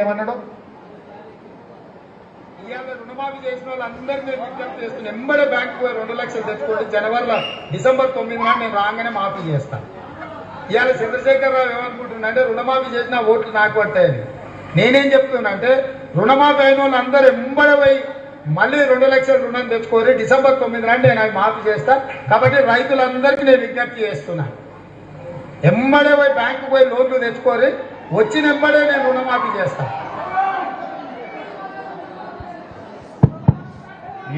ఏమన్నాడు ఇవాళ రుణమాఫీ చేసిన వాళ్ళందరినీ విజ్ఞప్తి చేస్తున్నా. ఎంబడే బ్యాంకు 2 లక్షలు తెచ్చుకోండి. జనవరిలో డిసెంబర్ 9 నాడు నేను రాగానే మాఫీ చేస్తాను. ఇవాళ చంద్రశేఖరరావు ఏమనుకుంటున్నా అంటే రుణమాఫీ చేసిన ఓట్లు నాకు పడతాయని. నేనేం చెప్తున్నా అంటే రుణమాఫీ అయిన వాళ్ళందరూ ఎంబడే పోయి మళ్ళీ 2 లక్షల రుణం తెచ్చుకోరి. డిసెంబర్ 9 నాడు నేను అవి మాఫీ చేస్తా. కాబట్టి రైతులందరికీ నేను విజ్ఞప్తి చేస్తున్నా, ఎంబడే పోయి బ్యాంకు పోయి లోన్లు తెచ్చుకోరి. వచ్చిన ఎంబడే నేను రుణమాఫీ చేస్తాను.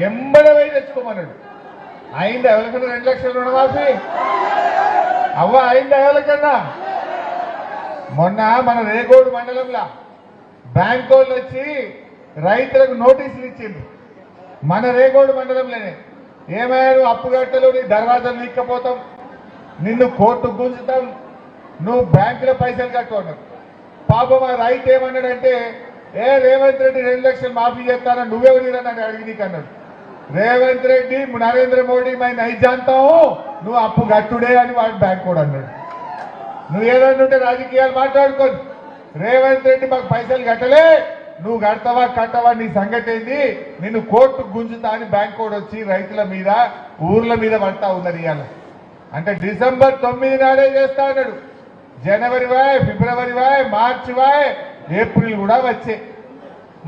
ఎంబడే పోయి తెచ్చుకోమన్నాడు. అయింది ఎవరికన్నా 2 లక్షల రుణమాఫీ? అవ్వ అయింది ఎవరికన్నా? మొన్న మన రేగోడు మండలంలో బ్యాంకు వాళ్ళు వచ్చి రైతులకు నోటీసులు ఇచ్చింది. మన రేగోడు మండలంలోనే ఏమైనా అప్పు కట్టలు నీ దర్వాజాలు వీక్కపోతాం, నిన్ను కోర్టుకు గుంజుతాం, నువ్వు బ్యాంకులో పైసలు కట్టుకున్నావు. పాపం ఆ రైతు ఏమన్నాడంటే రేవంత్ రెడ్డి 2 లక్షలు మాఫీ చేస్తానని నువ్వెవరిరా నన్ను అడిగి నీకు అన్నాడు. రేవంత్ రెడ్డి నరేంద్ర మోడీ మై నై జాంతావు, నువ్వు అప్పు కట్టుడే అని వాడు బ్యాంక్ కూడా అన్నాడు. నువ్వు ఏదైనా ఉంటే రాజకీయాలు మాట్లాడుకోదు. రేవంత్ రెడ్డి మాకు పైసలు కట్టలే, నువ్వు కడతావా కట్టవా నీ సంగతి ఏంది, నిన్ను కోర్టుకు గుంజుతా అని బ్యాంక్ కూడా వచ్చి రైతుల మీద ఊర్ల మీద పడతా ఉన్నది. ఇవాళ అంటే డిసెంబర్ 9 నాడే చేస్తా అన్నాడు. జనవరి వాయ్, ఫిబ్రవరి వాయ్, మార్చి వాయ్, ఏప్రిల్ కూడా వచ్చే.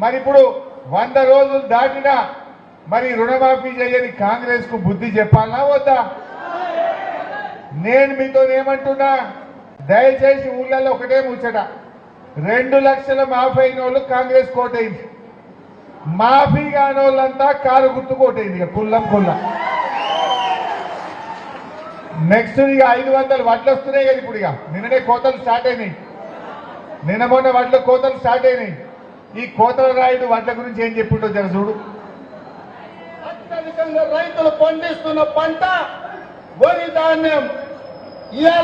మరి ఇప్పుడు 100 రోజులు దాటినా మరి రుణమాఫీ చేయని కాంగ్రెస్ కు బుద్ధి చెప్పాలనా వద్దా? నేను మీతో ఏమంటున్నా, దయచేసి ఊళ్ళల్లో ఒకటే ముచ్చట, 2 లక్షల మాఫీ అయిన వాళ్ళు కాంగ్రెస్ కోటైంది, మాఫీ కాని వాళ్ళంతా కారు గుర్తు కోటైంది. ఇక కుల్లం కుల్ల నెక్స్ట్ ఇక 500 వడ్లు వస్తున్నాయి కదా ఇప్పుడు. ఇక నిన్ననే కోతలు స్టార్ట్ అయినాయి, నిన్న మొన్న వడ్ల కోతలు స్టార్ట్ అయినాయి. ఈ కోతల రాయుడు వడ్ల గురించి ఏం చెప్పిండో జర చూడు. అత్యధికంగా రైతులు పండిస్తున్న పంట వరి ధాన్యం.